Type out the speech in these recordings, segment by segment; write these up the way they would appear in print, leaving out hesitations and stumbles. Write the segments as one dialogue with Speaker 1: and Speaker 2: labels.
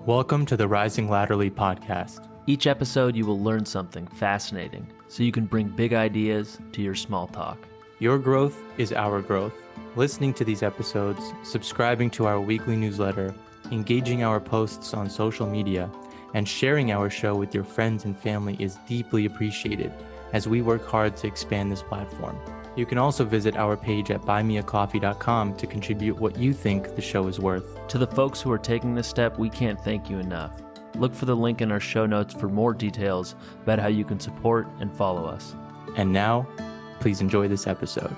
Speaker 1: Welcome to the Rising Latterly podcast.
Speaker 2: Each episode, you will learn something fascinating so you can bring big ideas to your small talk.
Speaker 1: Your growth is our growth. Listening to these episodes, subscribing to our weekly newsletter, engaging our posts on social media, and sharing our show with your friends and family is deeply appreciated as we work hard to expand this platform. You can also visit our page at buymeacoffee.com to contribute what you think the show is worth.
Speaker 2: To the folks who are taking this step, we can't thank you enough. Look for the link in our show notes for more details about how you can support and follow us.
Speaker 1: And now, please enjoy this episode.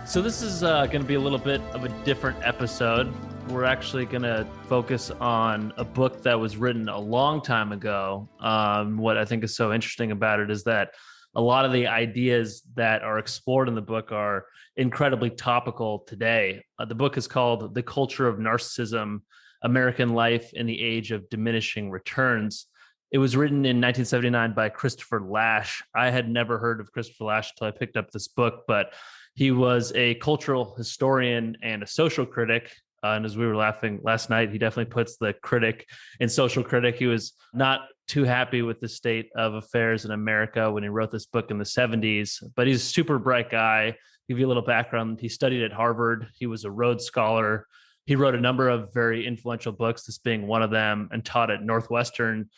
Speaker 2: So this is going to be a little bit of a different episode. We're actually going to focus on a book that was written a long time ago. What I think is so interesting about it is that a lot of the ideas that are explored in the book are incredibly topical today. The book is called The Culture of Narcissism, American Life in the Age of Diminishing Returns. It was written in 1979 by Christopher Lasch. I had never heard of Christopher Lasch until I picked up this book, but he was a cultural historian and a social critic. And as we were laughing last night, he definitely puts the critic and social critic. He was not too happy with the state of affairs in America when he wrote this book in the 70s, but he's a super bright guy. Give you a little background. He studied at Harvard. He was a Rhodes Scholar. He wrote a number of very influential books, this being one of them, and taught at Northwestern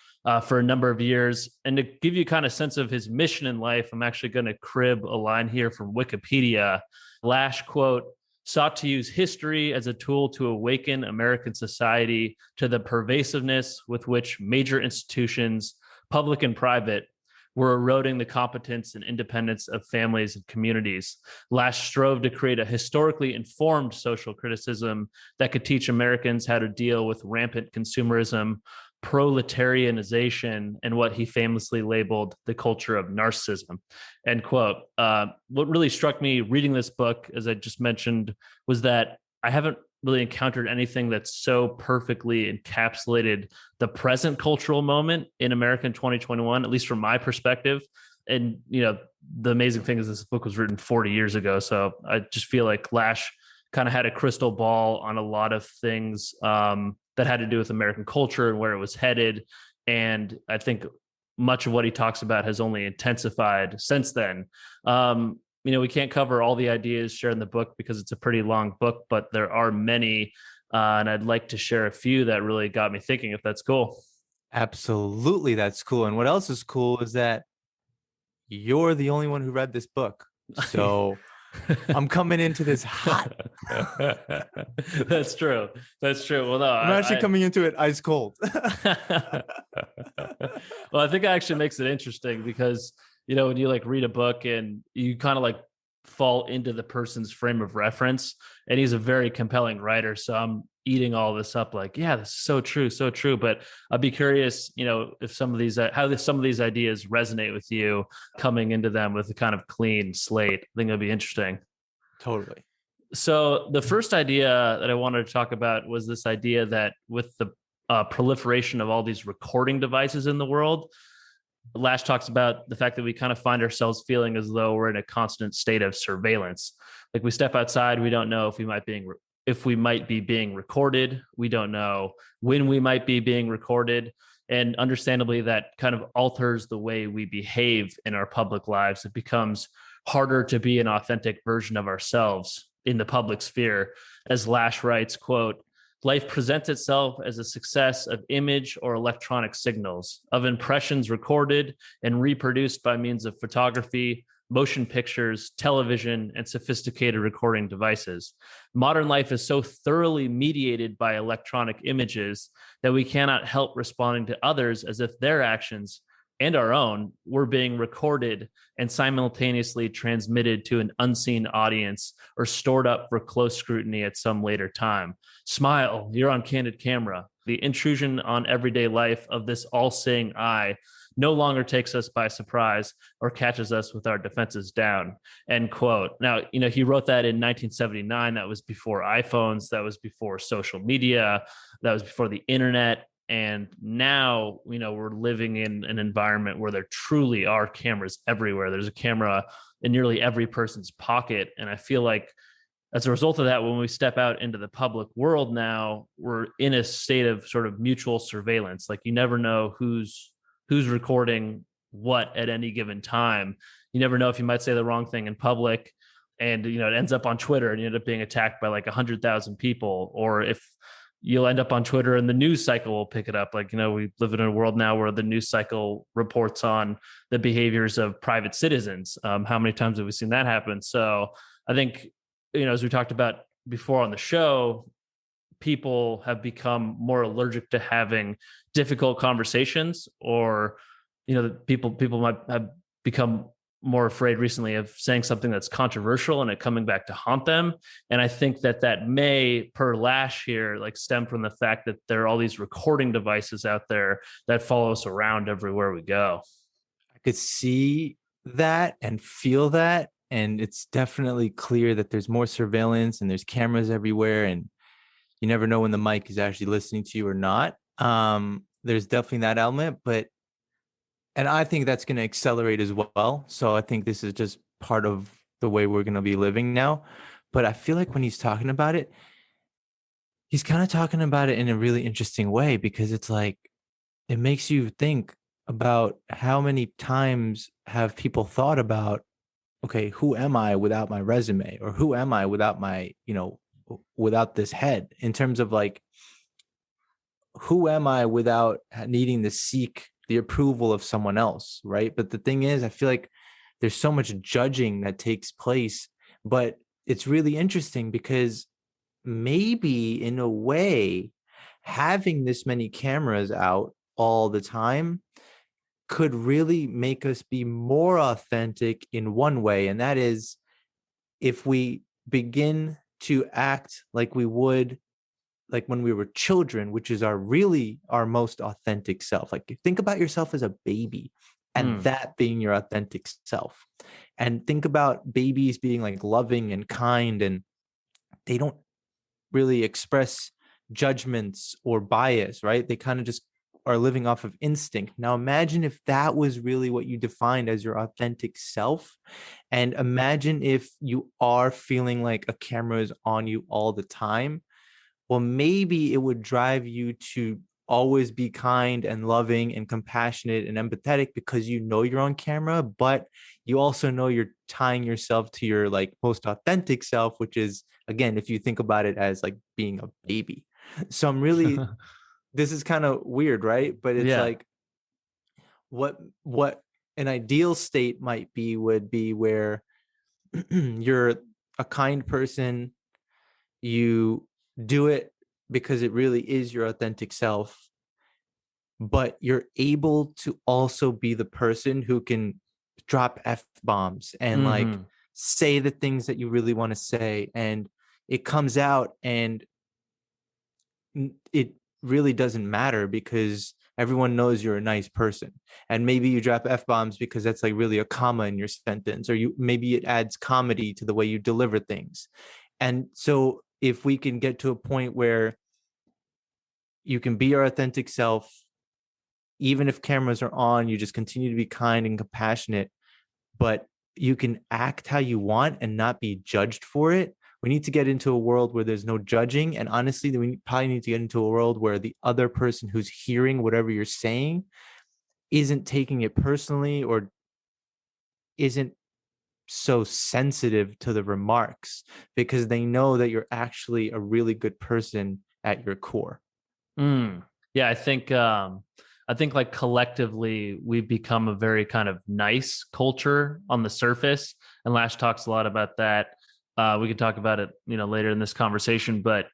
Speaker 2: for a number of years. And to give you kind of sense of his mission in life, I'm actually going to crib a line here from Wikipedia. Lasch, quote, sought to use history as a tool to awaken American society to the pervasiveness with which major institutions, public and private, were eroding the competence and independence of families and communities. Lasch strove to create a historically informed social criticism that could teach Americans how to deal with rampant consumerism, proletarianization, and what he famously labeled the culture of narcissism, end quote. What really struck me reading this book, as I just mentioned, was that I haven't really encountered anything that's so perfectly encapsulated the present cultural moment in American 2021, at least from my perspective. And, you know, the amazing thing is this book was written 40 years ago. So I just feel like Lasch kind of had a crystal ball on a lot of things that had to do with American culture and where it was headed. And I think much of what he talks about has only intensified since then. We can't cover all the ideas shared in the book because it's a pretty long book, but there are many. And I'd like to share a few that really got me thinking, if that's cool.
Speaker 1: Absolutely, that's cool. And what else is cool is that you're the only one who read this book. So I'm coming into this hot.
Speaker 2: That's true. Well, no,
Speaker 1: I'm actually coming into it ice cold.
Speaker 2: Well, I think it actually makes it interesting because, you know, when you like read a book and you kind of like fall into the person's frame of reference, and he's a very compelling writer. So I'm eating all this up like, yeah, this is so true. But I'd be curious, you know, if some of these ideas resonate with you coming into them with a kind of clean slate. I think it'll be interesting.
Speaker 1: Totally.
Speaker 2: So the first idea that I wanted to talk about was this idea that with the proliferation of all these recording devices in the world, Lasch talks about the fact that we kind of find ourselves feeling as though we're in a constant state of surveillance. Like we step outside, we don't know if we might be being recorded. We don't know when we might be being recorded. And understandably, that kind of alters the way we behave in our public lives. It becomes harder to be an authentic version of ourselves in the public sphere. As Lasch writes, quote, life presents itself as a success of image or electronic signals, of impressions recorded and reproduced by means of photography, motion pictures, television, and sophisticated recording devices. Modern life is so thoroughly mediated by electronic images that we cannot help responding to others as if their actions and our own were being recorded and simultaneously transmitted to an unseen audience or stored up for close scrutiny at some later time. Smile, you're on candid camera. The intrusion on everyday life of this all-seeing eye no longer takes us by surprise or catches us with our defenses down, end quote. Now, you know, he wrote that in 1979. That was before iPhones. That was before social media. That was before the internet. And now, you know, we're living in an environment where there truly are cameras everywhere. There's a camera in nearly every person's pocket. And I feel like as a result of that, when we step out into the public world now, we're in a state of sort of mutual surveillance. Like you never know who's recording what at any given time. You never know if you might say the wrong thing in public and it ends up on Twitter and you end up being attacked by like 100,000 people, or if you'll end up on Twitter and the news cycle will pick it up. Like, we live in a world now where the news cycle reports on the behaviors of private citizens. How many times have we seen that happen? So I think, as we talked about before on the show, people have become more allergic to having difficult conversations, or, people might have become more afraid recently of saying something that's controversial and it coming back to haunt them. And I think that may, per Lasch here, like stem from the fact that there are all these recording devices out there that follow us around everywhere we go.
Speaker 1: I could see that and feel that. And it's definitely clear that there's more surveillance and there's cameras everywhere. And you never know when the mic is actually listening to you or not. There's definitely that element, and I think that's going to accelerate as well. So I think this is just part of the way we're going to be living now. But I feel like when he's talking about it, he's kind of talking about it in a really interesting way, because it's like, it makes you think about how many times have people thought about, okay, who am I without my resume? Or who am I without my, without this head, in terms of like, who am I without needing to seek the approval of someone else, right? But the thing is, I feel like there's so much judging that takes place, but it's really interesting because maybe in a way, having this many cameras out all the time could really make us be more authentic in one way. And that is, if we begin to act like we would like when we were children, which is our most authentic self. Like, think about yourself as a baby and that being your authentic self. And think about babies being like loving and kind, and they don't really express judgments or bias, right? They kind of just are living off of instinct. Now imagine if that was really what you defined as your authentic self. And imagine if you are feeling like a camera is on you all the time. Well, maybe it would drive you to always be kind and loving and compassionate and empathetic, because you're on camera, but you also know you're tying yourself to your like most authentic self, which is, again, if you think about it as like being a baby. So this is kind of weird, right? But it's like, what an ideal state would be where you're a kind person, you do it because it really is your authentic self, but you're able to also be the person who can drop F-bombs and like say the things that you really want to say, and it comes out and it really doesn't matter because everyone knows you're a nice person. And maybe you drop F-bombs because that's like really a comma in your sentence, or maybe it adds comedy to the way you deliver things. And so if we can get to a point where you can be your authentic self, even if cameras are on, you just continue to be kind and compassionate, but you can act how you want and not be judged for it. We need to get into a world where there's no judging. And honestly, we probably need to get into a world where the other person who's hearing whatever you're saying isn't taking it personally, or isn't so sensitive to the remarks, because they know that you're actually a really good person at your core.
Speaker 2: Yeah, I think like collectively we've become a very kind of nice culture on the surface, and Lasch talks a lot about that. We could talk about it, later in this conversation, but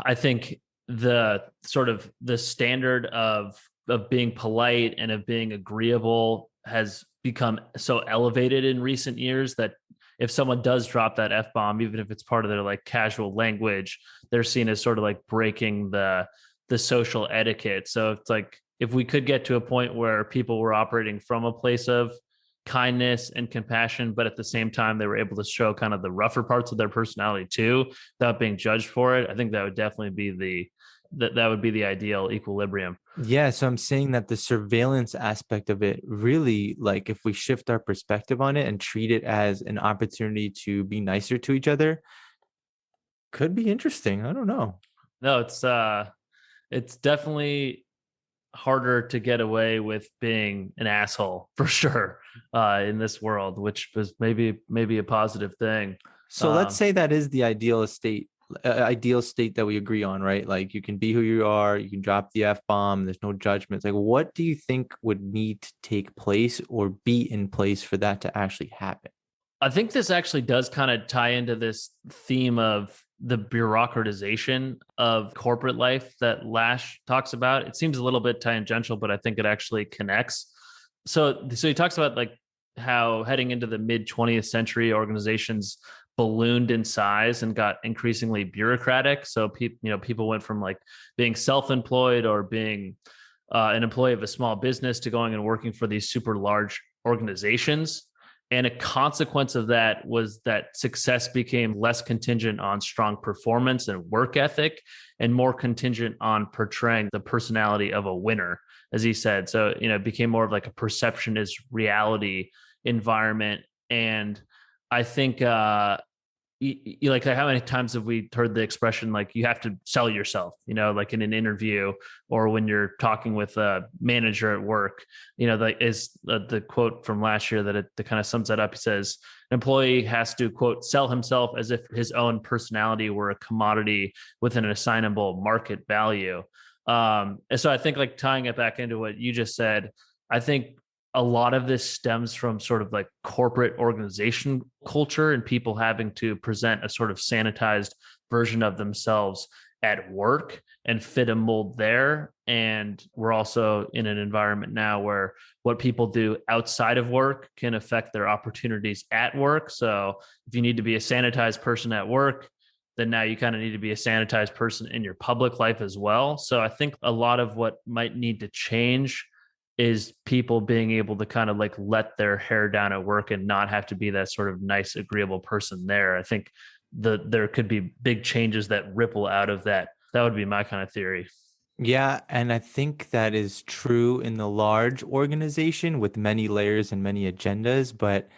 Speaker 2: I think the sort of the standard of being polite and of being agreeable has become so elevated in recent years that if someone does drop that F-bomb, even if it's part of their like casual language, they're seen as sort of like breaking the social etiquette. So it's like, if we could get to a point where people were operating from a place of kindness and compassion, but at the same time they were able to show kind of the rougher parts of their personality too, without being judged for it, I think that would definitely be that would be the ideal equilibrium.
Speaker 1: Yeah, so I'm saying that the surveillance aspect of it really, like, if we shift our perspective on it and treat it as an opportunity to be nicer to each other, Could be interesting. I don't know.
Speaker 2: No, it's definitely harder to get away with being an asshole for sure in this world, which was maybe a positive thing.
Speaker 1: So let's
Speaker 2: Um,
Speaker 1: say that is the ideal state that we agree on, right? Like you can be who you are, you can drop the F bomb, there's no judgments. Like what do you think would need to take place or be in place for that to actually happen?
Speaker 2: I think this actually does kind of tie into this theme of the bureaucratization of corporate life that Lasch talks about. It seems a little bit tangential, but I think it actually connects. So he talks about like how heading into the mid 20th century, organizations ballooned in size and got increasingly bureaucratic. So people went from like being self-employed or being an employee of a small business to going and working for these super large organizations. And a consequence of that was that success became less contingent on strong performance and work ethic and more contingent on portraying the personality of a winner, as he said. So, it became more of like a perception is reality environment. And I think like how many times have we heard the expression like you have to sell yourself, like in an interview or when you're talking with a manager at work. That is the quote from last year that kind of sums that up. He says an employee has to, quote, sell himself as if his own personality were a commodity with an assignable market value. And so I think like tying it back into what you just said, I think a lot of this stems from sort of like corporate organization culture and people having to present a sort of sanitized version of themselves at work and fit a mold there. And we're also in an environment now where what people do outside of work can affect their opportunities at work. So if you need to be a sanitized person at work, then now you kind of need to be a sanitized person in your public life as well. So I think a lot of what might need to change is people being able to kind of like let their hair down at work and not have to be that sort of nice, agreeable person there. I think there could be big changes that ripple out of that. That would be my kind of theory.
Speaker 1: Yeah, and I think that is true in the large organization with many layers and many agendas, but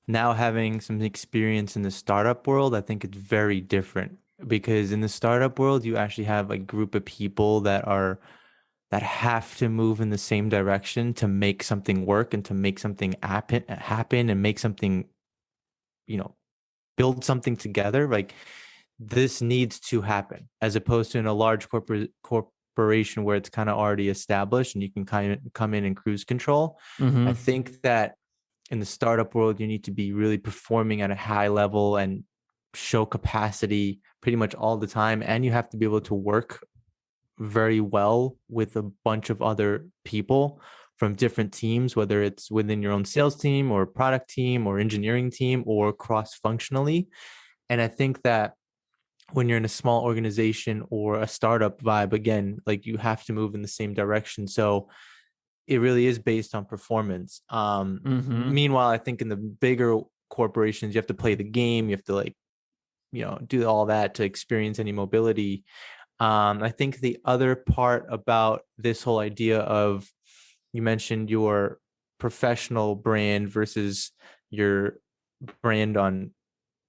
Speaker 1: now having some experience in the startup world, I think it's very different because in the startup world, you actually have a group of people that have to move in the same direction to make something work and to make something happen and make something, you know, build something together. Like this needs to happen as opposed to in a large corporation where it's kind of already established and you can kind of come in and cruise control. I
Speaker 2: Mm-hmm.
Speaker 1: think that in the startup world, you need to be really performing at a high level and show capacity pretty much all the time. And you have to be able to work very well with a bunch of other people from different teams, whether it's within your own sales team or product team or engineering team or cross functionally. And I think that when you're in a small organization or a startup vibe, again, like you have to move in the same direction. So it really is based on performance.
Speaker 2: Mm-hmm.
Speaker 1: Meanwhile, I think in the bigger corporations, you have to play the game. You have to do all that to experience any mobility. I think the other part about this whole idea of you mentioned your professional brand versus your brand on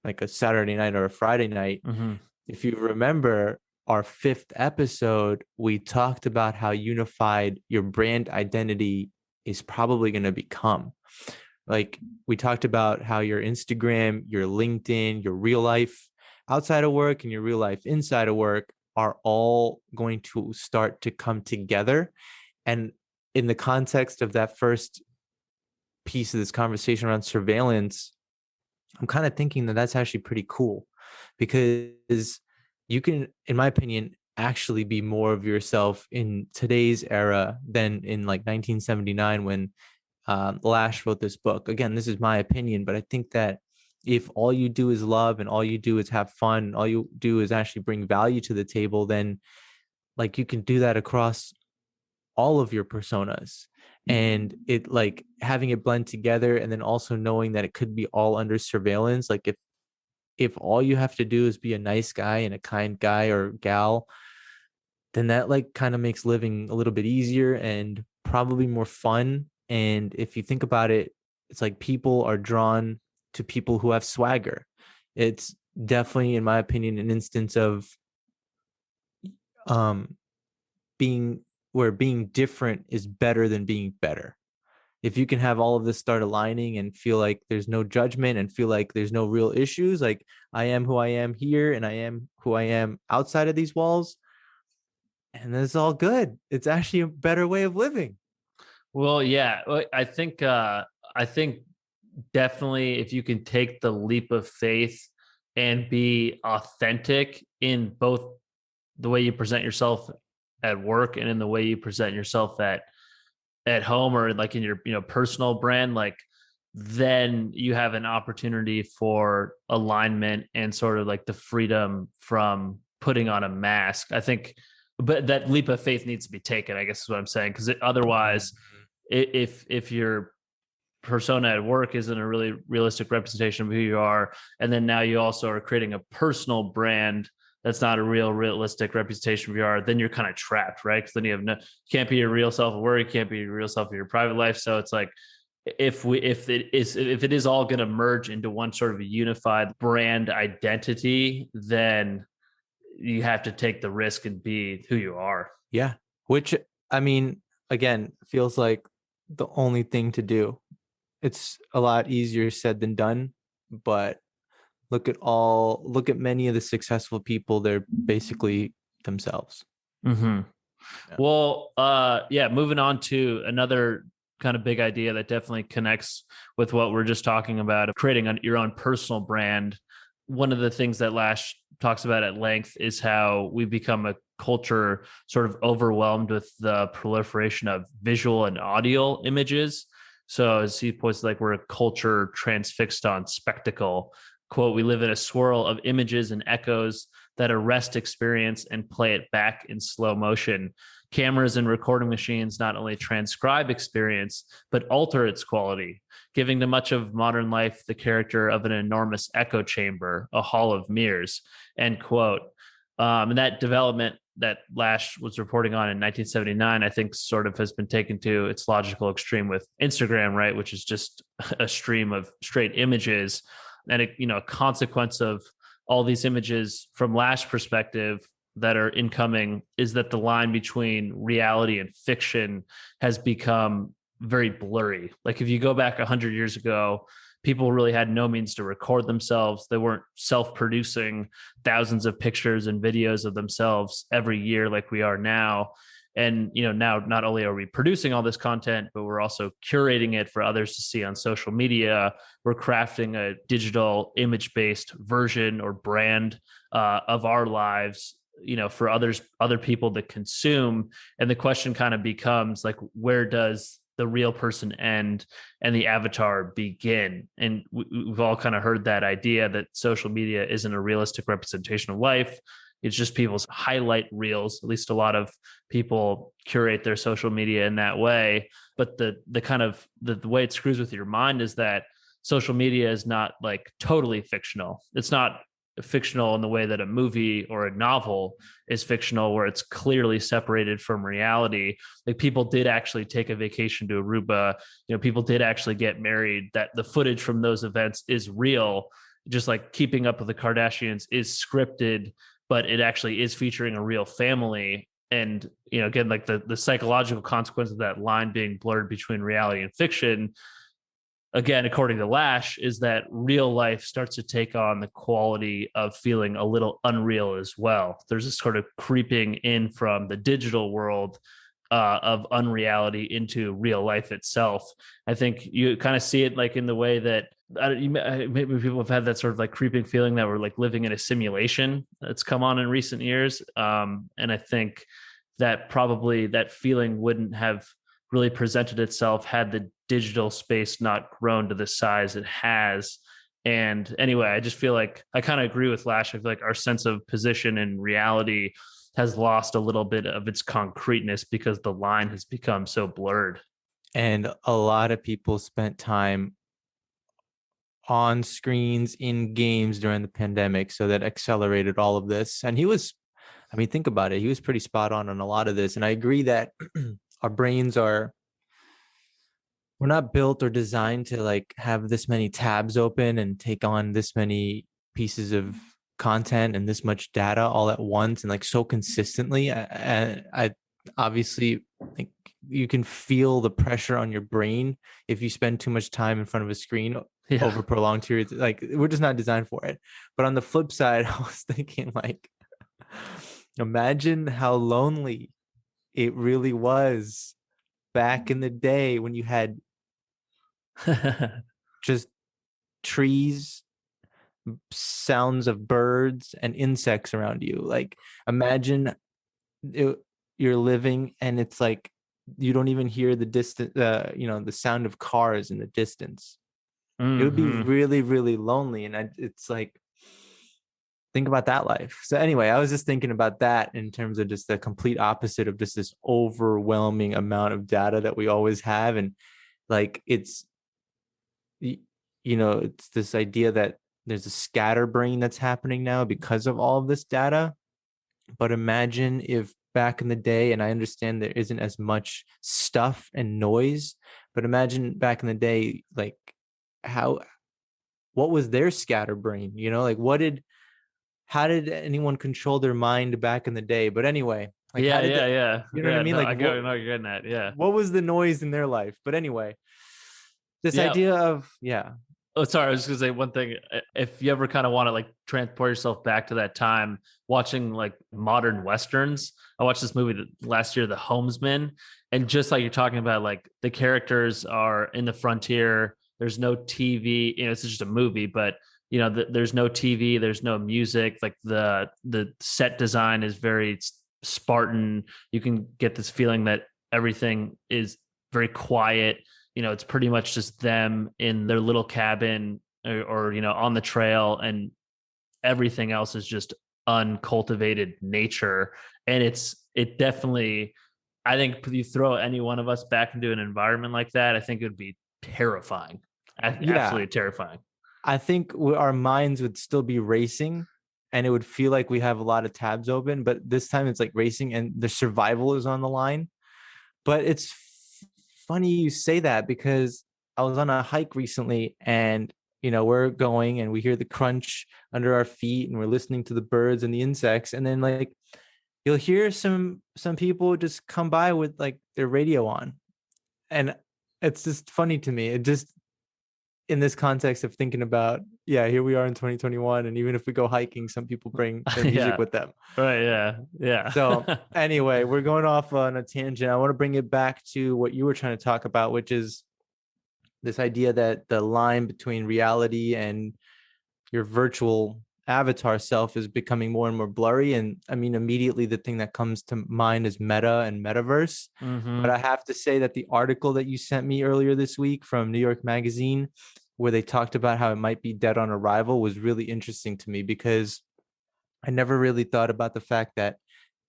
Speaker 1: like a Saturday night or a Friday night.
Speaker 2: Mm-hmm.
Speaker 1: If you remember our fifth episode, we talked about how unified your brand identity is probably going to become. Like we talked about how your Instagram, your LinkedIn, your real life outside of work and your real life inside of work are all going to start to come together. And in the context of that first piece of this conversation around surveillance, I'm kind of thinking that that's actually pretty cool because you can, in my opinion, actually be more of yourself in today's era than in like 1979 when Lasch wrote this book. Again, this is my opinion, but I think that if all you do is love and all you do is have fun, all you do is actually bring value to the table, then like you can do that across all of your personas. And it like having it blend together and then also knowing that it could be all under surveillance. Like if all you have to do is be a nice guy and a kind guy or gal, then that like kind of makes living a little bit easier and probably more fun. And if you think about it, it's like people are drawn to people who have swagger. It's definitely, in my opinion, an instance of um being where being different is better than being better. If you can have all of this start aligning and feel like there's no judgment and feel like there's no real issues, like I am who I am here and I am who I am outside of these walls, and it's all good. It's actually a better way of living.
Speaker 2: Well, yeah, I think definitely if you can take the leap of faith and be authentic in both the way you present yourself at work and in the way you present yourself at home or like in your personal brand, like then you have an opportunity for alignment and sort of like the freedom from putting on a mask. I think, but that leap of faith needs to be taken, I guess is what I'm saying, because otherwise if your persona at work isn't a really realistic representation of who you are, and then now you also are creating a personal brand that's not a realistic representation of who you are, then you're kind of trapped, right? Because then you can't be your real self at work, you can't be your real self in your private life. So it's like if it is all going to merge into one sort of a unified brand identity, then you have to take the risk and be who you are.
Speaker 1: Yeah. Which, I mean, again, feels like the only thing to do. It's a lot easier said than done, but look at many of the successful people, they're basically themselves.
Speaker 2: Mm-hmm.
Speaker 1: Yeah.
Speaker 2: Well, yeah, moving on to another kind of big idea that definitely connects with what we're just talking about of creating your own personal brand. One of the things that Lasch talks about at length is how we become a culture sort of overwhelmed with the proliferation of visual and audio images. So as he points, like we're a culture transfixed on spectacle. Quote, we live in a swirl of images and echoes that arrest experience and play it back in slow motion. Cameras and recording machines not only transcribe experience, but alter its quality, giving to much of modern life the character of an enormous echo chamber, a hall of mirrors, end quote. And that development that Lasch was reporting on in 1979, I think sort of has been taken to its logical extreme with Instagram, right? Which is just a stream of straight images. And a consequence of all these images from Lasch perspective that are incoming is that the line between reality and fiction has become very blurry. Like if you go back 100 years ago, people really had no means to record themselves. They weren't self-producing thousands of pictures and videos of themselves every year like we are now. And now not only are we producing all this content, but we're also curating it for others to see on social media. We're crafting a digital image-based version or brand of our lives, for other people to consume. And the question kind of becomes like, where does the real person end and the avatar begin? And we've all kind of heard that idea that social media isn't a realistic representation of life. It's just people's highlight reels. At least a lot of people curate their social media in that way. But the kind of the way it screws with your mind is that social media is not like totally fictional. It's not fictional in the way that a movie or a novel is fictional, where it's clearly separated from reality. Like people did actually take a vacation to Aruba. People did actually get married. That the footage from those events is real. Just like Keeping Up with the Kardashians is scripted, but it actually is featuring a real family. And again, like the psychological consequence of that line being blurred between reality and fiction, again, according to Lasch, is that real life starts to take on the quality of feeling a little unreal as well. There's this sort of creeping in from the digital world of unreality into real life itself. I think you kind of see it like in the way that maybe people have had that sort of like creeping feeling that we're like living in a simulation that's come on in recent years. And I think that probably that feeling wouldn't have really presented itself had the digital space not grown to the size it has. And anyway, I just feel like I kind of agree with Lasch. I feel like our sense of position and reality has lost a little bit of its concreteness because the line has become so blurred.
Speaker 1: And a lot of people spent time on screens in games during the pandemic, so that accelerated all of this. And think about it, he was pretty spot on a lot of this. And I agree that our brains we're not built or designed to like have this many tabs open and take on this many pieces of content and this much data all at once and like so consistently. I obviously like you can feel the pressure on your brain if you spend too much time in front of a screen over prolonged periods. Like we're just not designed for it. But on the flip side, I was thinking like, imagine how lonely it really was back in the day when you had just trees, sounds of birds and insects around you. Like imagine you're living and it's like you don't even hear the distant the sound of cars in the distance. It would be really, really lonely. And it's like, think about that life. So anyway, I was just thinking about that in terms of just the complete opposite of just this overwhelming amount of data that we always have. And like, it's it's this idea that there's a scatterbrain that's happening now because of all of this data. But imagine if back in the day, and I understand there isn't as much stuff and noise, but imagine back in the day, like what was their scatterbrain? Like how did anyone control their mind back in the day? But anyway, like
Speaker 2: yeah.
Speaker 1: You know what I mean?
Speaker 2: No,
Speaker 1: Like
Speaker 2: I go, no, you're getting that. Yeah.
Speaker 1: what was the noise in their life? But anyway, this
Speaker 2: Yeah.
Speaker 1: idea of
Speaker 2: Oh, sorry. I was just gonna say one thing. If you ever kind of want to like transport yourself back to that time, watching like modern westerns. I watched this movie last year, The Homesman, and just like you're talking about, like the characters are in the frontier. There's no TV. It's just a movie, but there's no TV. There's no music. Like the set design is very Spartan. You can get this feeling that everything is very quiet. It's pretty much just them in their little cabin or on the trail, and everything else is just uncultivated nature. And it definitely, I think if you throw any one of us back into an environment like that, I think it would be terrifying. Absolutely terrifying.
Speaker 1: I think our minds would still be racing and it would feel like we have a lot of tabs open, but this time it's like racing and the survival is on the line. But it's funny you say that because I was on a hike recently and we're going and we hear the crunch under our feet and we're listening to the birds and the insects, and then like you'll hear some people just come by with like their radio on, and it's just funny to me. It just, in this context of thinking about, here we are in 2021, and even if we go hiking, some people bring their music with them.
Speaker 2: Right. Yeah.
Speaker 1: So anyway, we're going off on a tangent. I want to bring it back to what you were trying to talk about, which is this idea that the line between reality and your virtual avatar self is becoming more and more blurry. And I mean, immediately the thing that comes to mind is meta and metaverse. But I have to say that the article that you sent me earlier this week from New York Magazine, where they talked about how it might be dead on arrival, was really interesting to me because I never really thought about the fact that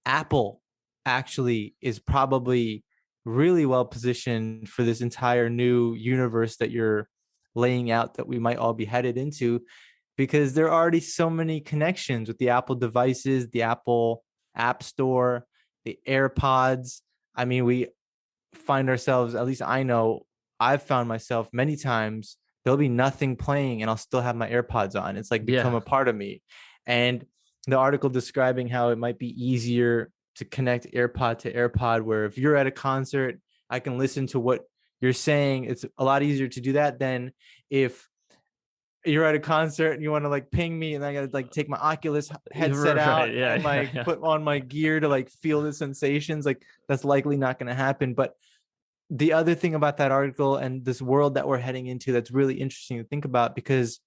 Speaker 1: Apple actually is probably really well positioned for this entire new universe that you're laying out that we might all be headed into, because there are already so many connections with the Apple devices, the Apple App Store, the AirPods. I mean, we find ourselves, at least I know I've found myself many times, there'll be nothing playing and I'll still have my AirPods on. It's like become a part of me. And the article describing how it might be easier to connect AirPod to AirPod, where if you're at a concert, I can listen to what you're saying. It's a lot easier to do that than if you're at a concert and you want to like ping me and I gotta like take my Oculus headset out and like put on my gear to like feel the sensations. Like that's likely not going to happen. But the other thing about that article and this world that we're heading into that's really interesting to think about, because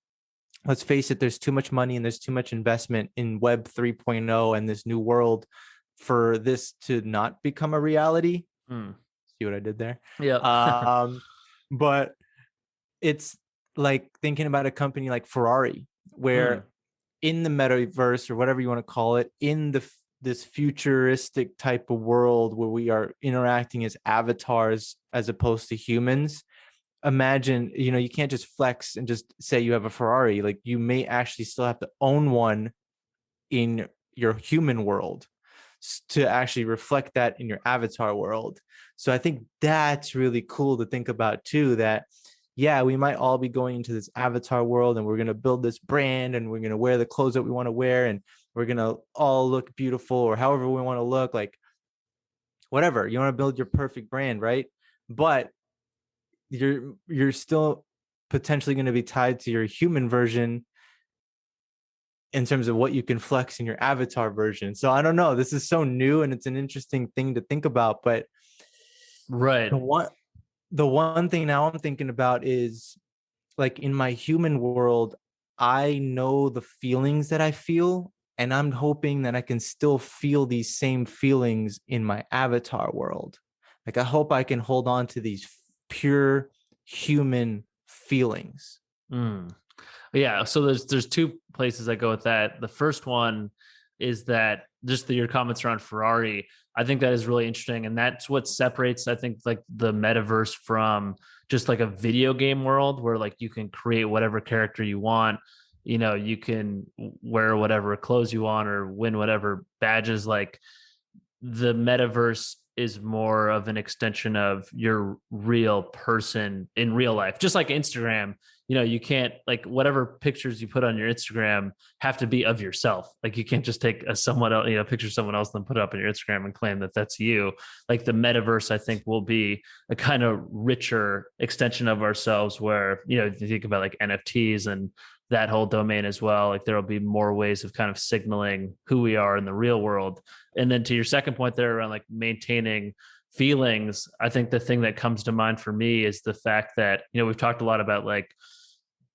Speaker 1: let's face it, there's too much money and there's too much investment in Web 3.0 and this new world for this to not become a reality. See what I did there?
Speaker 2: Yeah.
Speaker 1: But it's like thinking about a company like Ferrari, where in the metaverse or whatever you want to call it, in this futuristic type of world where we are interacting as avatars as opposed to humans, imagine, you can't just flex and just say you have a Ferrari. Like you may actually still have to own one in your human world to actually reflect that in your avatar world. So I think that's really cool to think about too, that yeah, we might all be going into this avatar world and we're going to build this brand and we're going to wear the clothes that we want to wear and we're going to all look beautiful or however we want to look, like whatever. You want to build your perfect brand, right? But you're still potentially going to be tied to your human version in terms of what you can flex in your avatar version. So I don't know. This is so new and it's an interesting thing to think about. But
Speaker 2: Right.
Speaker 1: the one thing now I'm thinking about is like in my human world, I know the feelings that I feel, and I'm hoping that I can still feel these same feelings in my avatar world. Like I hope I can hold on to these pure human feelings.
Speaker 2: Mm. Yeah. So there's two places I go with that. The first one is that just your comments around Ferrari. I think that is really interesting, and that's what separates, I think, like the metaverse from just like a video game world where like you can create whatever character you want. You know, you can wear whatever clothes you want or win whatever badges. Like the metaverse is more of an extension of your real person in real life, just like Instagram. You know, you can't, like, whatever pictures you put on your Instagram have to be of yourself. Like you can't just take a someone else, picture of someone else and put it up on your Instagram and claim that that's you. Like the metaverse, I think, will be a kind of richer extension of ourselves where, you think about like NFTs and that whole domain as well. Like there will be more ways of kind of signaling who we are in the real world. And then to your second point there around like maintaining feelings, I think the thing that comes to mind for me is the fact that, we've talked a lot about like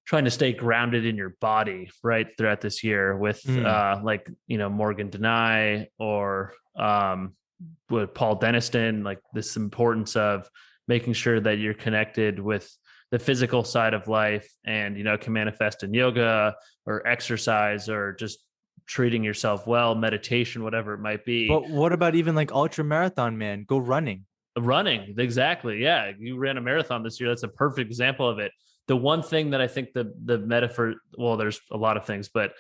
Speaker 2: trying to stay grounded in your body, right, throughout this year with Morgan Denai or with Paul Denniston, like this importance of making sure that you're connected with the physical side of life and, can manifest in yoga or exercise or just treating yourself well, meditation, whatever it might be.
Speaker 1: But what about even like ultra marathon, man? Go running.
Speaker 2: Running, exactly. Yeah, you ran a marathon this year. That's a perfect example of it. The one thing that I think the metaverse, well, there's a lot of things, but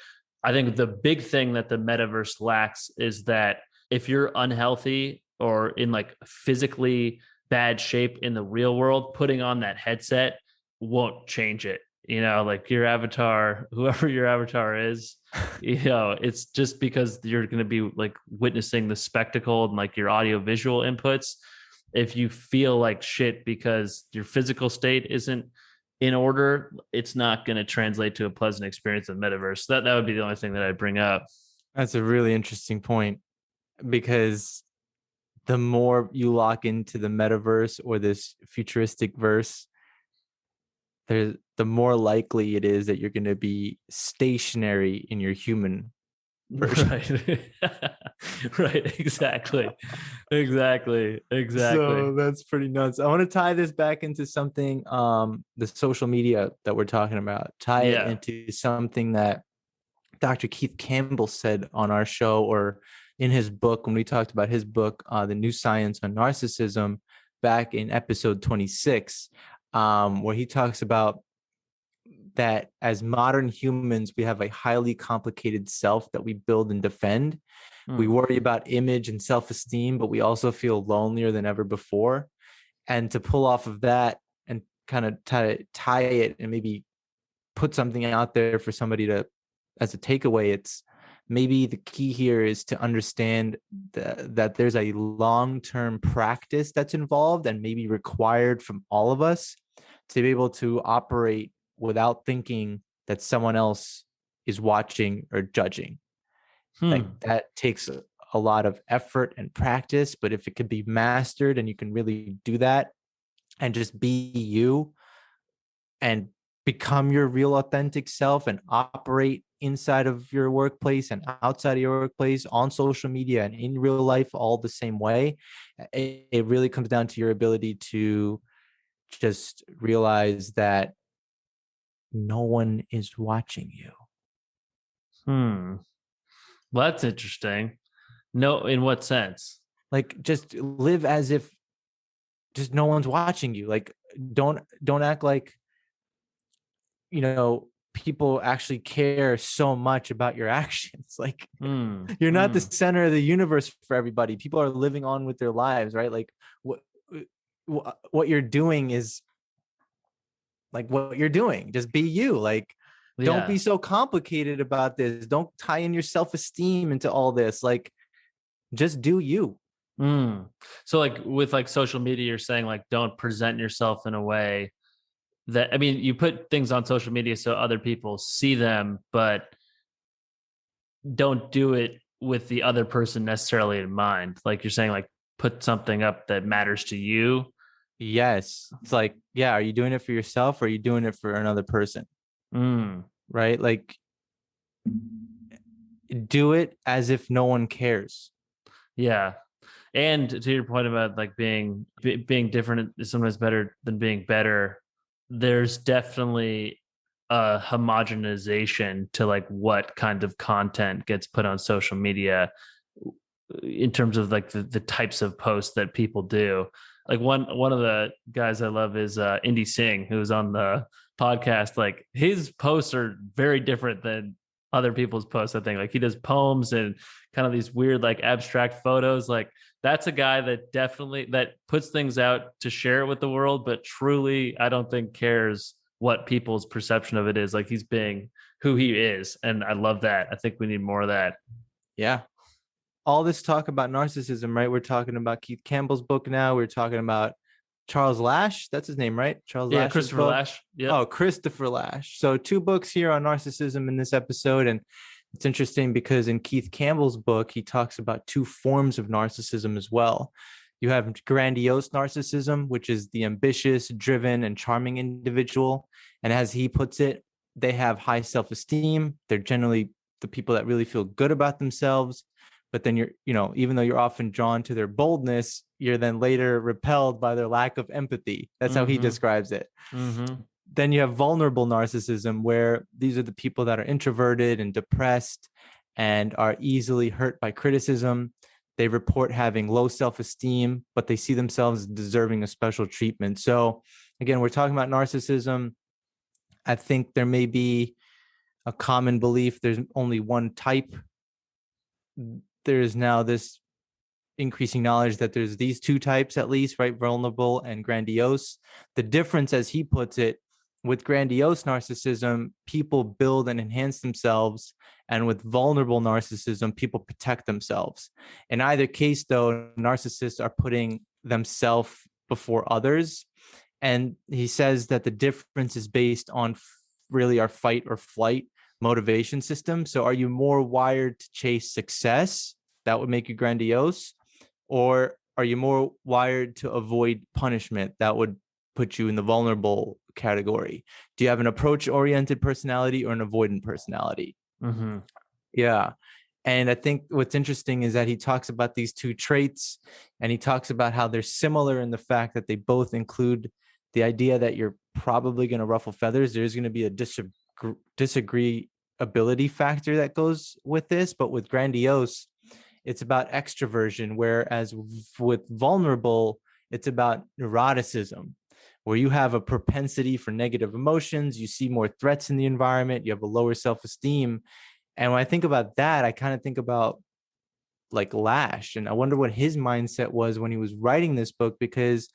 Speaker 2: I think the big thing that the metaverse lacks is that if you're unhealthy or in like physically bad shape in the real world, putting on that headset won't change it. Like your avatar, whoever your avatar is, it's just because you're going to be like witnessing the spectacle and like your audio visual inputs. If you feel like shit because your physical state isn't in order, it's not going to translate to a pleasant experience in metaverse. That would be the only thing that I'd bring up.
Speaker 1: That's a really interesting point, because the more you lock into the metaverse or this futuristic verse, the more likely it is that you're going to be stationary in your human version.
Speaker 2: Right. Right. Exactly.
Speaker 1: So that's pretty nuts. I want to tie this back into something, the social media that we're talking about, it into something that Dr. Keith Campbell said on our show, or in his book, when we talked about his book, The New Science on Narcissism, back in episode 26, where he talks about that as modern humans, we have a highly complicated self that we build and defend. We worry about image and self-esteem, but we also feel lonelier than ever before. And to pull off of that and kind of tie it and maybe put something out there for somebody to, as a takeaway, it's maybe the key here is to understand that there's a long-term practice that's involved and maybe required from all of us to be able to operate without thinking that someone else is watching or judging. Like that takes a lot of effort and practice, but if it could be mastered and you can really do that and just be you and become your real authentic self and operate inside of your workplace and outside of your workplace, on social media and in real life, all the same way, it really comes down to your ability to just realize that no one is watching you.
Speaker 2: Well, that's interesting. No, in what sense?
Speaker 1: Like just live as if just no one's watching you. Like don't act like people actually care so much about your actions. Like you're not the center of the universe for everybody. People are living on with their lives, right? Like what you're doing is like what you're doing. Just be you. Like, don't
Speaker 2: Yeah.
Speaker 1: be so complicated about this. Don't tie in your self-esteem into all this. Like, just do you.
Speaker 2: Mm. So like with like social media, you're saying like don't present yourself in a way that, I mean, you put things on social media so other people see them, but don't do it with the other person necessarily in mind. Like you're saying, like put something up that matters to you.
Speaker 1: Yes. It's like, yeah, are you doing it for yourself or are you doing it for another person?
Speaker 2: Mm.
Speaker 1: Right? Like, do it as if no one cares.
Speaker 2: Yeah. And to your point about like being different is sometimes better than being better, there's definitely a homogenization to like what kind of content gets put on social media in terms of like the types of posts that people do. Like one of the guys I love is Indy Singh, who's on the podcast. Like his posts are very different than other people's posts. I think like he does poems and kind of these weird like abstract photos. Like that's a guy that definitely that puts things out to share it with the world, but truly I don't think cares what people's perception of it is. Like he's being who he is, and I love that. I think we need more of that.
Speaker 1: Yeah. All this talk about narcissism, right? We're talking about Keith Campbell's book now. We're talking about Charles Lasch. That's his name, right? Charles
Speaker 2: Yeah,
Speaker 1: Lash's
Speaker 2: Christopher
Speaker 1: book.
Speaker 2: Lasch. Yep.
Speaker 1: Oh, Christopher Lasch. So two books here on narcissism in this episode. And it's interesting because in Keith Campbell's book, he talks about two forms of narcissism as well. You have grandiose narcissism, which is the ambitious, driven, and charming individual. And as he puts it, they have high self-esteem. They're generally the people that really feel good about themselves. But then even though you're often drawn to their boldness, you're then later repelled by their lack of empathy. That's how he describes it.
Speaker 2: Mm-hmm.
Speaker 1: Then you have vulnerable narcissism, where these are the people that are introverted and depressed and are easily hurt by criticism. They report having low self-esteem, but they see themselves deserving of special treatment. So again, we're talking about narcissism. I think there may be a common belief there's only one type. There's now this increasing knowledge that there's these two types, at least, right? Vulnerable and grandiose. The difference, as he puts it, with grandiose narcissism, people build and enhance themselves. And with vulnerable narcissism, people protect themselves. In either case, though, narcissists are putting themselves before others. And he says that the difference is based on really our fight or flight motivation system. So are you more wired to chase success? That would make you grandiose. Or are you more wired to avoid punishment? That would put you in the vulnerable category. Do you have an approach-oriented personality or an avoidant personality?
Speaker 2: Mm-hmm.
Speaker 1: Yeah. And I think what's interesting is that he talks about these two traits, and he talks about how they're similar in the fact that they both include the idea that you're probably going to ruffle feathers. There's going to be a disagreeability factor that goes with this. But with grandiose, it's about extroversion, whereas with vulnerable, it's about neuroticism, where you have a propensity for negative emotions, you see more threats in the environment, you have a lower self-esteem. And when I think about that, I kind of think about like Lasch, and I wonder what his mindset was when he was writing this book, because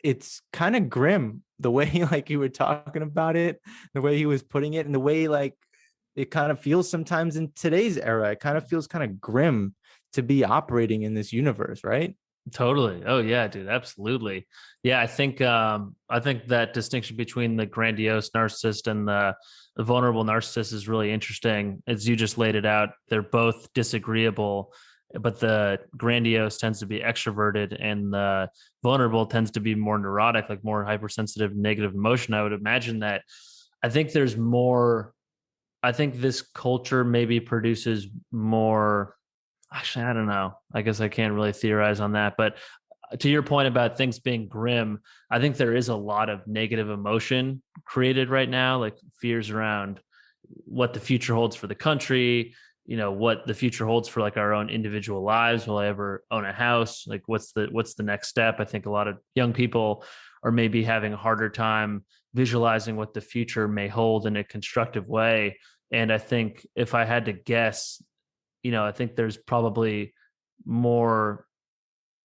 Speaker 1: it's kind of grim the way like you were talking about it, the way he was putting it, and the way like it kind of feels sometimes in today's era. It kind of feels kind of grim to be operating in this universe, right?
Speaker 2: Totally. Oh yeah, dude. Absolutely. Yeah, I think that distinction between the grandiose narcissist and the vulnerable narcissist is really interesting. As you just laid it out, they're both disagreeable, but the grandiose tends to be extroverted and the vulnerable tends to be more neurotic, like more hypersensitive, negative emotion. I would imagine that I think there's more, I think this culture maybe produces more. Actually, I don't know. I guess I can't really theorize on that. But to your point about things being grim, I think there is a lot of negative emotion created right now, like fears around what the future holds for the country, what the future holds for like our own individual lives. Will I ever own a house? Like what's the next step? I think a lot of young people are maybe having a harder time visualizing what the future may hold in a constructive way. And I think if I had to guess, I think there's probably more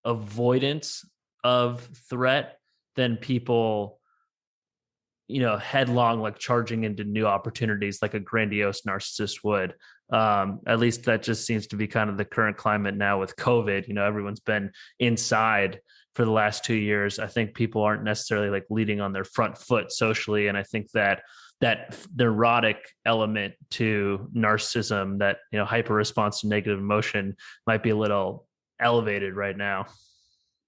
Speaker 2: avoidance of threat than people headlong, like charging into new opportunities like a grandiose narcissist would. At least that just seems to be kind of the current climate now with COVID. Everyone's been inside for the last 2 years. I think people aren't necessarily like leading on their front foot socially. And I think that neurotic element to narcissism, that, hyper response to negative emotion, might be a little elevated right now.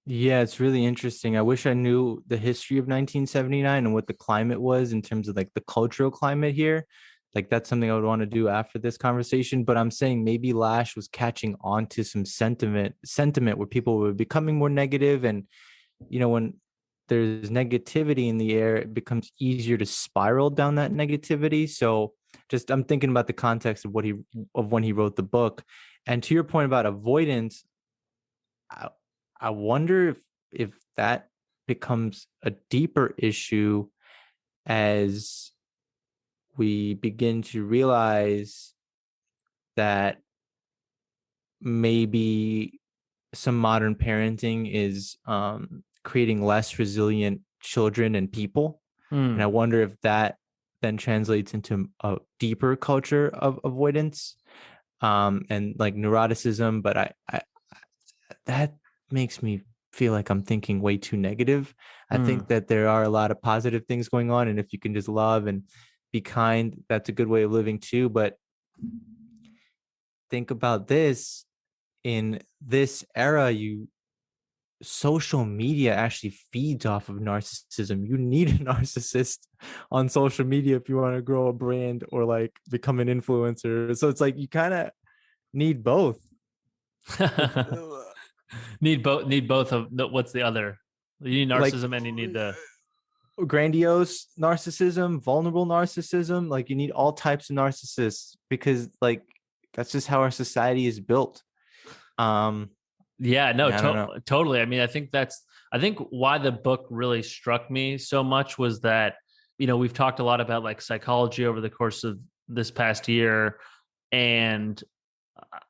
Speaker 1: Yeah, it's really interesting. I wish I knew the history of 1979 and what the climate was in terms of like the cultural climate here. Like that's something I would want to do after this conversation. But I'm saying maybe Lash was catching on to some sentiment where people were becoming more negative. And, when there's negativity in the air, it becomes easier to spiral down that negativity. So just I'm thinking about the context of when he wrote the book. And to your point about avoidance, I wonder if that becomes a deeper issue as we begin to realize that maybe some modern parenting is creating less resilient children and people. And I wonder if that then translates into a deeper culture of avoidance and like neuroticism. But I that makes me feel like I'm thinking way too negative. I think that there are a lot of positive things going on. And if you can just love and be kind, that's a good way of living too. But think about this, in this era, social media actually feeds off of narcissism. You need a narcissist on social media if you want to grow a brand or like become an influencer. So it's like you kind of need both.
Speaker 2: Need both of what's the other? You need
Speaker 1: Like
Speaker 2: narcissism and you need the
Speaker 1: grandiose narcissism, vulnerable narcissism. Like you need all types of narcissists because like that's just how our society is built.
Speaker 2: Yeah, no,
Speaker 1: I don't know.
Speaker 2: totally. I mean, I think why the book really struck me so much was that, we've talked a lot about like psychology over the course of this past year. And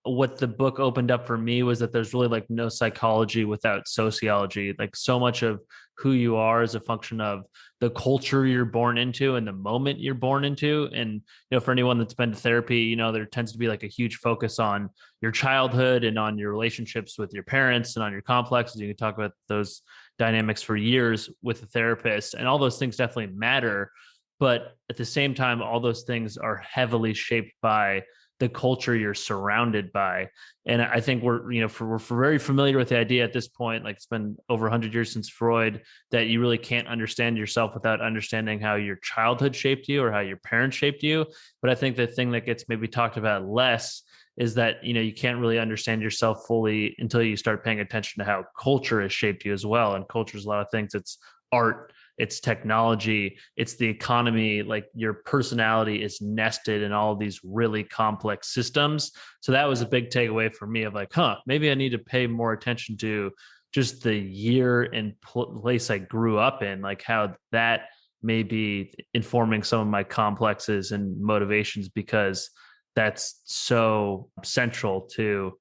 Speaker 2: what the book opened up for me was that there's really like no psychology without sociology. Like so much of who you are is a function of the culture you're born into and the moment you're born into. And, for anyone that's been to therapy, there tends to be like a huge focus on your childhood and on your relationships with your parents and on your complexes. You can talk about those dynamics for years with a therapist, and all those things definitely matter. But at the same time, all those things are heavily shaped by the culture you're surrounded by. And I think we're very familiar with the idea at this point, like it's been over 100 years since Freud, that you really can't understand yourself without understanding how your childhood shaped you or how your parents shaped you. But I think the thing that gets maybe talked about less is that, you can't really understand yourself fully until you start paying attention to how culture has shaped you as well. And culture is a lot of things. It's art, it's technology, it's the economy. Like your personality is nested in all of these really complex systems. So that was a big takeaway for me of like, maybe I need to pay more attention to just the year and place I grew up in, like how that may be informing some of my complexes and motivations, because that's so central to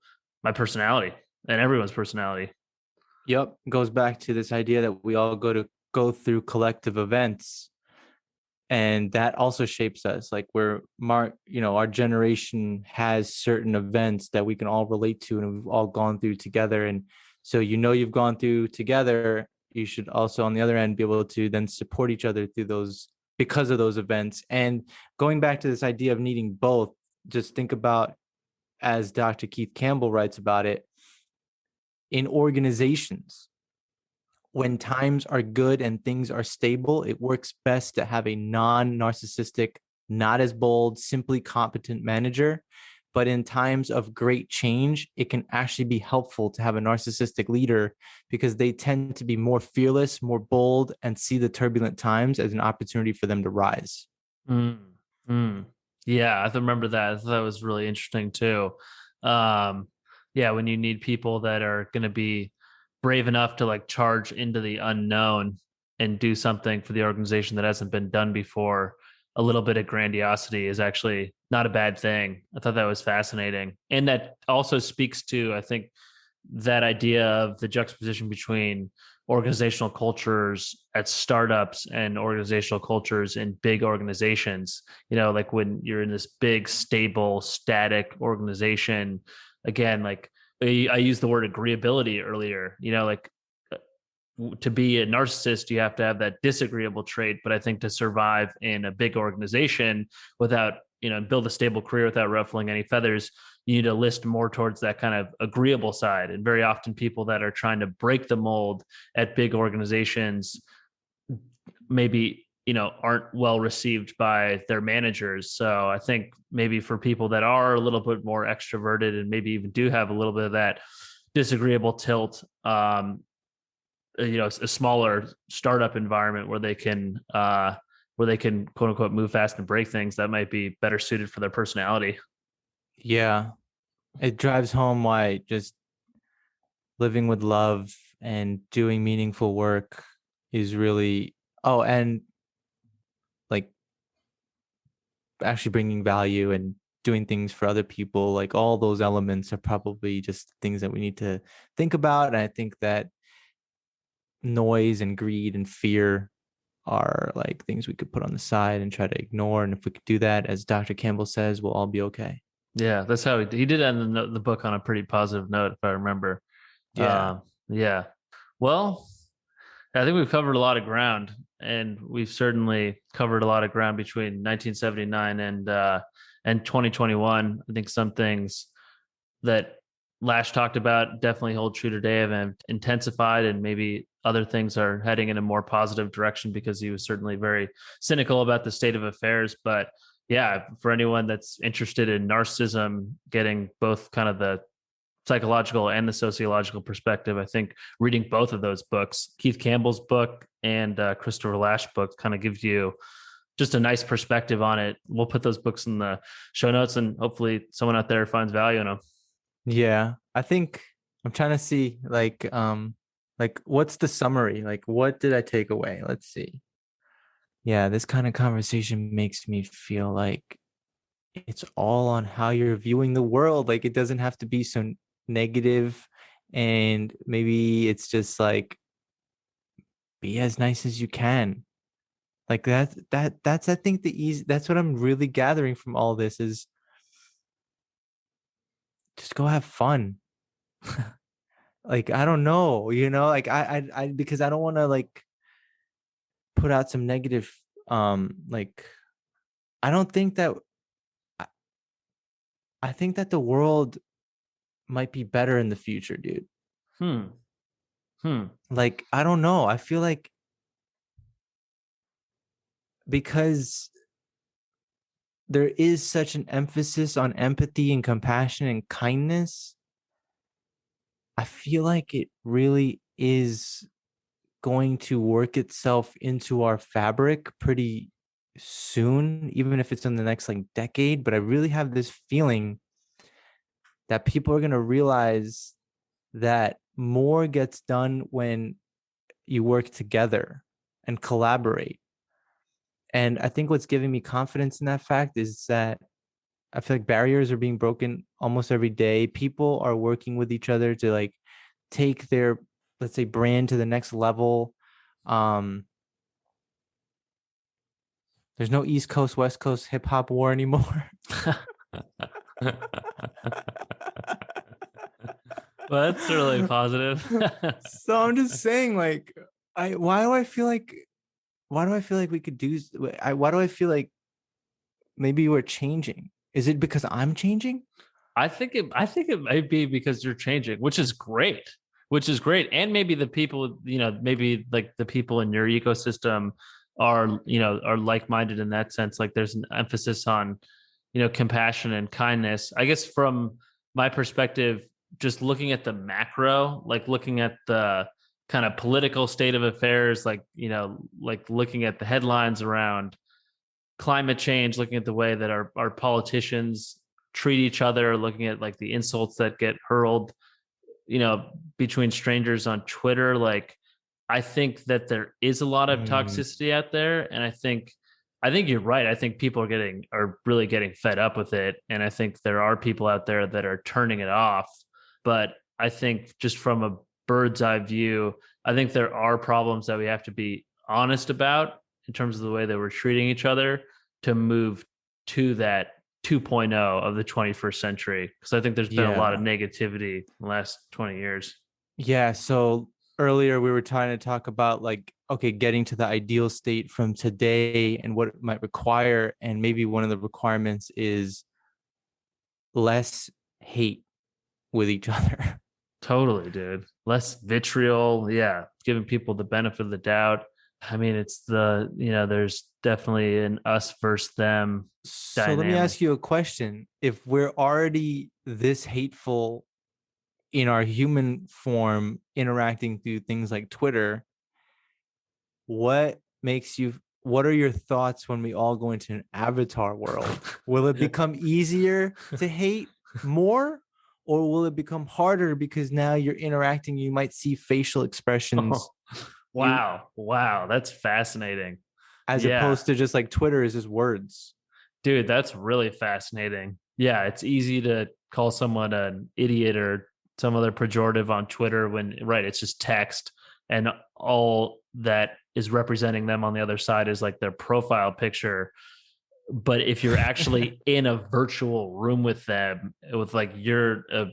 Speaker 2: my personality and everyone's personality.
Speaker 1: Yep, goes back to this idea that we all go through collective events, and that also shapes us. Like our generation has certain events that we can all relate to and we've all gone through together. And so you've gone through together, you should also on the other end be able to then support each other through those because of those events. And going back to this idea of needing both, just think about, as Dr. Keith Campbell writes about it, in organizations, when times are good and things are stable, it works best to have a non-narcissistic, not as bold, simply competent manager. But in times of great change, it can actually be helpful to have a narcissistic leader because they tend to be more fearless, more bold, and see the turbulent times as an opportunity for them to rise.
Speaker 2: Mm, mm. Yeah, I remember that. I thought that was really interesting too. Yeah, when you need people that are going to be brave enough to like charge into the unknown and do something for the organization that hasn't been done before, a little bit of grandiosity is actually not a bad thing. I thought that was fascinating. And that also speaks to, I think, that idea of the juxtaposition between organizational cultures at startups and organizational cultures in big organizations. Like when you're in this big, stable, static organization, again, like I used the word agreeability earlier, like to be a narcissist, you have to have that disagreeable trait. But I think to survive in a big organization without, build a stable career without ruffling any feathers, you need to list more towards that kind of agreeable side. And very often people that are trying to break the mold at big organizations maybe, aren't well received by their managers. So I think maybe for people that are a little bit more extroverted and maybe even do have a little bit of that disagreeable tilt, a smaller startup environment where they can quote unquote move fast and break things, that might be better suited for their personality.
Speaker 1: Yeah. It drives home why just living with love and doing meaningful work is really, and like actually bringing value and doing things for other people, like all those elements are probably just things that we need to think about. And I think that noise and greed and fear are like things we could put on the side and try to ignore. And if we could do that, as Dr. Campbell says, we'll all be okay.
Speaker 2: Yeah, that's how he did end the book on a pretty positive note, if I remember.
Speaker 1: Yeah.
Speaker 2: Yeah. Well, I think we've covered a lot of ground, and we've certainly covered a lot of ground between 1979 and 2021. I think some things that Lasch talked about definitely hold true today and have intensified, and maybe other things are heading in a more positive direction because he was certainly very cynical about the state of affairs. But yeah, for anyone that's interested in narcissism, getting both kind of the psychological and the sociological perspective, I think reading both of those books, Keith Campbell's book and Christopher Lasch book, kind of gives you just a nice perspective on it. We'll put those books in the show notes, and hopefully someone out there finds value in them.
Speaker 1: Yeah. I think I'm trying to see like what's the summary? Like what did I take away? Let's see. Yeah, this kind of conversation makes me feel like it's all on how you're viewing the world. Like it doesn't have to be so negative, and maybe it's just like be as nice as you can. Like that's I think the easy, that's what I'm really gathering from all this is just go have fun. Like I don't know, like I because I don't want to like put out some negative like I don't think that I, I think that the world might be better in the future, dude.
Speaker 2: Hmm. Hmm.
Speaker 1: Like I don't know. I feel like because there is such an emphasis on empathy and compassion and kindness, I feel like it really is going to work itself into our fabric pretty soon, even if it's in the next like decade. But I really have this feeling that people are going to realize that more gets done when you work together and collaborate. And I think what's giving me confidence in that fact is that I feel like barriers are being broken almost every day. People are working with each other to like take their, let's say, brand to the next level. Um, there's no East Coast, West Coast hip hop war anymore.
Speaker 2: Well, that's really positive.
Speaker 1: So I'm just saying, like, why do I feel like we could do? Why do I feel like maybe we're changing? Is it because I'm changing?
Speaker 2: I think it might be because you're changing, which is great. Which is great. And maybe the people, maybe like the people in your ecosystem are like-minded in that sense. Like there's an emphasis on, compassion and kindness. I guess from my perspective, just looking at the macro, like looking at the kind of political state of affairs, like, like looking at the headlines around climate change, looking at the way that our politicians treat each other, looking at like the insults that get hurled, between strangers on Twitter. Like, I think that there is a lot of toxicity out there. And I think you're right. I think people are really getting fed up with it. And I think there are people out there that are turning it off. But I think just from a bird's eye view, I think there are problems that we have to be honest about in terms of the way that we're treating each other to move to that 2.0 of the 21st century. Because I think there's been a lot of
Speaker 1: Yeah.
Speaker 2: negativity in the last 20 years.
Speaker 1: Yeah. So earlier we were trying to talk about like, okay, getting to the ideal state from today and what it might require. And maybe one of the requirements is less hate with each other.
Speaker 2: Totally, dude. Less vitriol. Yeah. Giving people the benefit of the doubt. I mean, it's there's definitely an us versus them
Speaker 1: So let me
Speaker 2: dynamic.
Speaker 1: ask you a question. If we're already this hateful in our human form, interacting through things like Twitter, what makes you, what are your thoughts when we all go into an avatar world? Will it become easier to hate more, or will it become harder because now you're interacting, you might see facial expressions, you,
Speaker 2: Wow. Wow. That's fascinating.
Speaker 1: as
Speaker 2: Yeah.
Speaker 1: opposed to just like Twitter is just words.
Speaker 2: Dude, that's really fascinating. Yeah, it's easy to call someone an idiot or some other pejorative on Twitter when, right, it's just text and all that is representing them on the other side is like their profile picture. But if you're actually in a virtual room with them, with like your a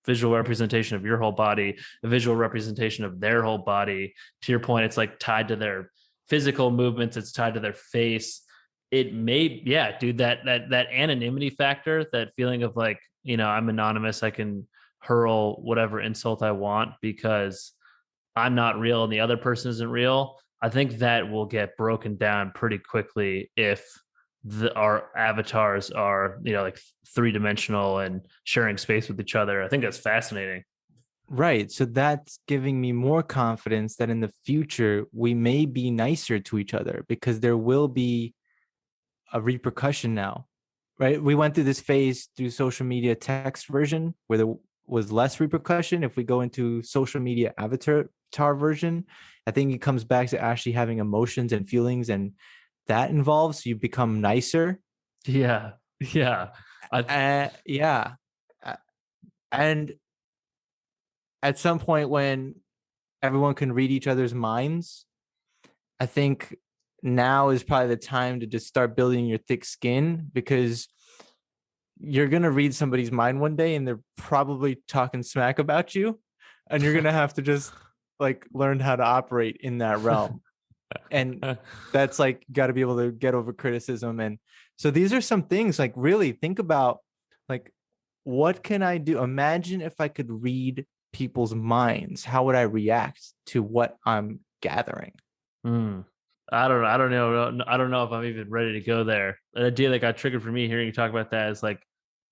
Speaker 2: visual representation of your whole body, a visual representation of their whole body, to your point, it's like tied to their physical movements, it's tied to their face. It may, yeah, dude, that anonymity factor, that feeling of like, I'm anonymous, I can hurl whatever insult I want because I'm not real and the other person isn't real. I think that will get broken down pretty quickly if our avatars are, like 3 dimensional and sharing space with each other. I think that's fascinating.
Speaker 1: Right. So that's giving me more confidence that in the future we may be nicer to each other because there will be a repercussion now. Right. We went through this phase through social media text version where there was less repercussion. If we go into social media avatar version, I think it comes back to actually having emotions and feelings, and that involves you become nicer.
Speaker 2: Yeah. Yeah.
Speaker 1: Yeah. And at some point when everyone can read each other's minds, I think now is probably the time to just start building your thick skin, because you're going to read somebody's mind one day and they're probably talking smack about you, and you're going to have to just like learn how to operate in that realm. And that's like got to be able to get over criticism. And so these are some things like really think about, like, what can I do? Imagine if I could read people's minds, how would I react to what I'm gathering?
Speaker 2: Hmm. I don't know. I don't know if I'm even ready to go there. The idea that got triggered for me hearing you talk about that is like,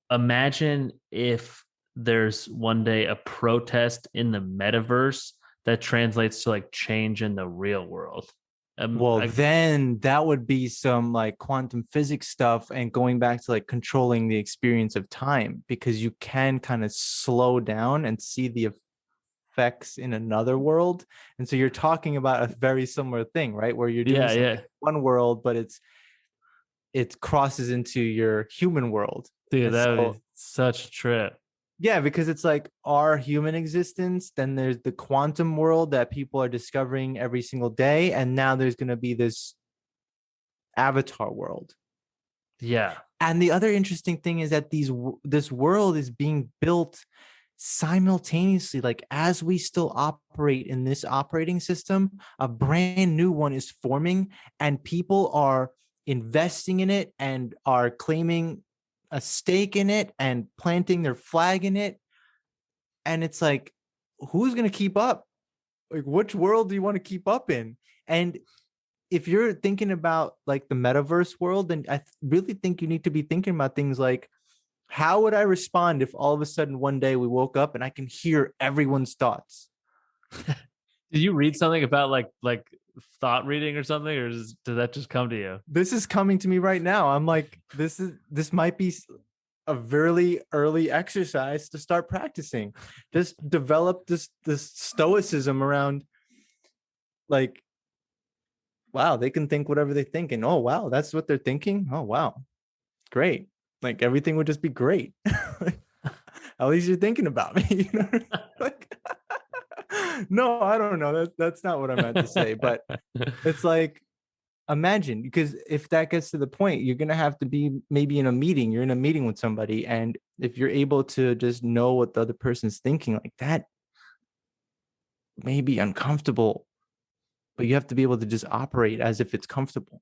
Speaker 2: imagine if there's one day a protest in the metaverse that translates to like change in the real world.
Speaker 1: Well, then that would be some like quantum physics stuff and going back to like controlling the experience of time, because you can kind of slow down and see the effects in another world. And so you're talking about a very similar thing, right? Where you're doing
Speaker 2: yeah,
Speaker 1: something
Speaker 2: yeah,
Speaker 1: in one world, but it crosses into your human world.
Speaker 2: dude,
Speaker 1: And
Speaker 2: that would
Speaker 1: so
Speaker 2: be such a trip.
Speaker 1: yeah, because it's like our human existence, then there's the quantum world that people are discovering every single day, and now there's going to be this avatar world.
Speaker 2: Yeah,
Speaker 1: And the other interesting thing is that this world is being built simultaneously. Like as we still operate in this operating system, a brand new one is forming, and people are investing in it and are claiming a stake in it and planting their flag in it. And it's like, who's going to keep up? Like, which world do you want to keep up in? And if you're thinking about like the metaverse world, then I really think you need to be thinking about things like, how would I respond if all of a sudden one day we woke up and I can hear everyone's thoughts?
Speaker 2: did you read something about like thought reading or something, or did that just come to you?
Speaker 1: This is coming to me right now. I'm like, this might be a very early exercise to start practicing. Just develop this stoicism around, like, wow, they can think whatever they think, and oh wow, that's what they're thinking. Oh wow, great. Like everything would just be great. At least you're thinking about me. Like, No, I don't know. That's not what I meant to say. But it's like, imagine, because if that gets to the point, you're going to have to be maybe in a meeting. You're in a meeting with somebody. And if you're able to just know what the other person's thinking, like that may be uncomfortable, but you have to be able to just operate as if it's comfortable.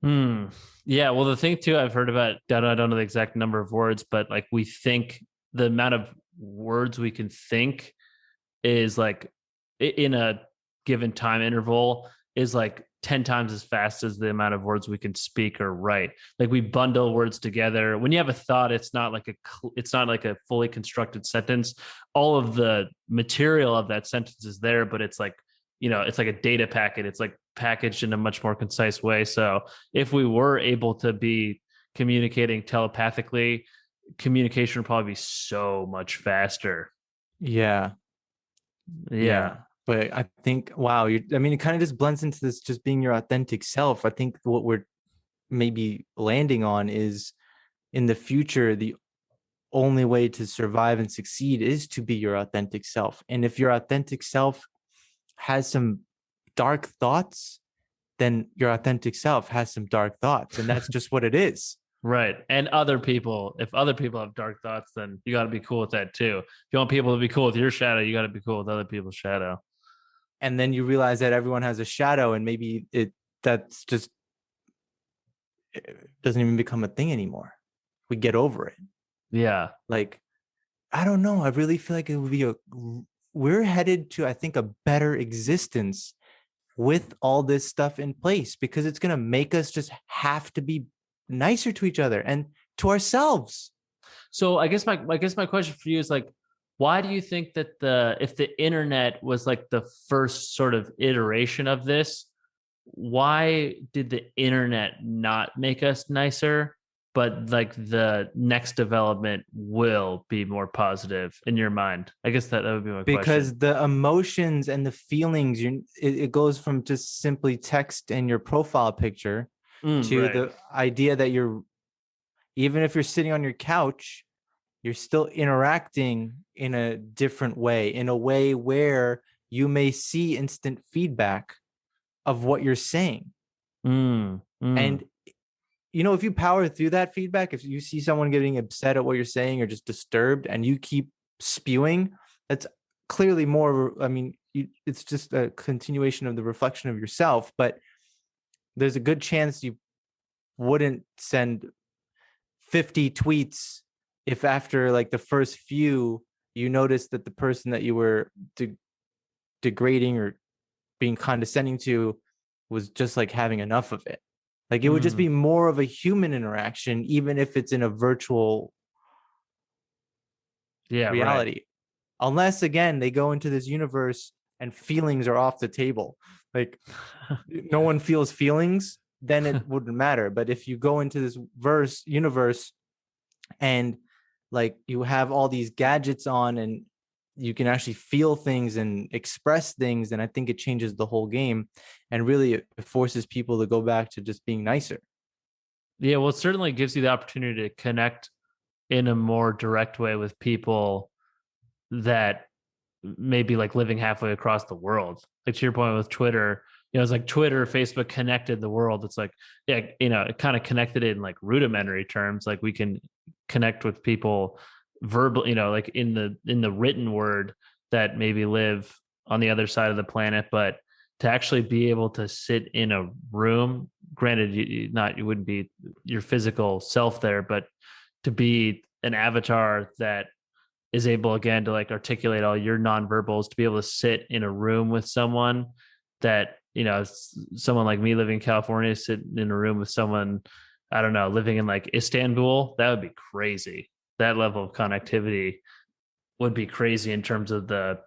Speaker 2: Yeah. Well, the thing too, I've heard about, I don't know the exact number of words, but like we think the amount of words we can think is like in a given time interval is like 10 times as fast as the amount of words we can speak or write. Like we bundle words together. When you have a thought, it's not like a fully constructed sentence. All of the material of that sentence is there, but it's like, it's like a data packet. It's like packaged in a much more concise way. So if we were able to be communicating telepathically, communication would probably be so much faster.
Speaker 1: Yeah. But I think, wow, it kind of just blends into this just being your authentic self. I think what we're maybe landing on is, in the future, the only way to survive and succeed is to be your authentic self. And if your authentic self has some dark thoughts, then your authentic self has some dark thoughts. And that's just what it is.
Speaker 2: Right. And if other people have dark thoughts, then you got to be cool with that too. If you want people to be cool with your shadow, you got to be cool with other people's shadow.
Speaker 1: And then you realize that everyone has a shadow, and maybe it doesn't even become a thing anymore. We get over it.
Speaker 2: Yeah.
Speaker 1: Like, I don't know. I really feel like it would be we're headed to, I think, a better existence with all this stuff in place, because it's going to make us just have to be nicer to each other and to ourselves.
Speaker 2: So I guess my question for you is like, why do you think that if the internet was like the first sort of iteration of this, why did the internet not make us nicer, but like the next development will be more positive in your mind? I guess that would be my question.
Speaker 1: Because the emotions and the feelings, it goes from just simply text and your profile picture to
Speaker 2: right.
Speaker 1: the idea that even if you're sitting on your couch, you're still interacting in a different way, in a way where you may see instant feedback of what you're saying. And, if you power through that feedback, if you see someone getting upset at what you're saying or just disturbed, and you keep spewing, that's clearly more, it's just a continuation of the reflection of yourself. But there's a good chance you wouldn't send 50 tweets if after like the first few you noticed that the person that you were degrading or being condescending to was just like having enough of it. Like it would just be more of a human interaction, even if it's in a virtual reality. Right. Unless, again, they go into this universe and feelings are off the table. Like no one feels feelings, then it wouldn't matter. But if you go into this universe and like you have all these gadgets on and you can actually feel things and express things, then I think it changes the whole game, and really it forces people to go back to just being nicer.
Speaker 2: Yeah, well, it certainly gives you the opportunity to connect in a more direct way with people that may be like living halfway across the world. Like to your point with Twitter, it's like Twitter, Facebook connected the world. It's like, yeah, it kind of connected it in like rudimentary terms. Like we can connect with people verbal, like in the written word that maybe live on the other side of the planet. But to actually be able to sit in a room, granted, you wouldn't be your physical self there, but to be an avatar that is able, again, to like articulate all your nonverbals, to be able to sit in a room with someone that, someone like me living in California, sitting in a room with someone, I don't know, living in like Istanbul, that would be crazy. That level of connectivity would be crazy in terms of the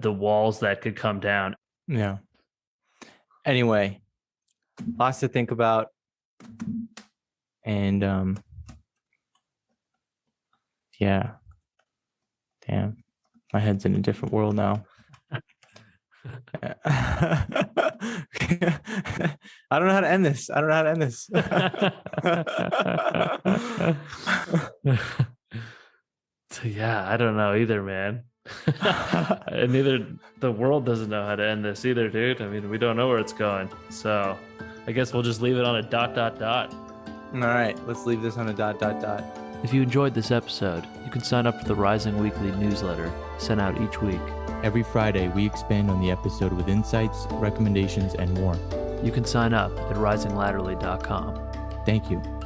Speaker 2: walls that could come down.
Speaker 1: Yeah. Anyway, lots to think about. And yeah. Damn. My head's in a different world now. I don't know how to end this.
Speaker 2: So yeah, I don't know either, man. And neither the world doesn't know how to end this either, dude. I mean, we don't know where it's going. So I guess we'll just leave it on a ...
Speaker 1: All right, let's leave this on a ...
Speaker 2: If you enjoyed this episode, you can sign up for the Rising Weekly newsletter sent out each week.
Speaker 1: Every Friday, we expand on the episode with insights, recommendations, and more.
Speaker 2: You can sign up at risinglaterally.com.
Speaker 1: Thank you.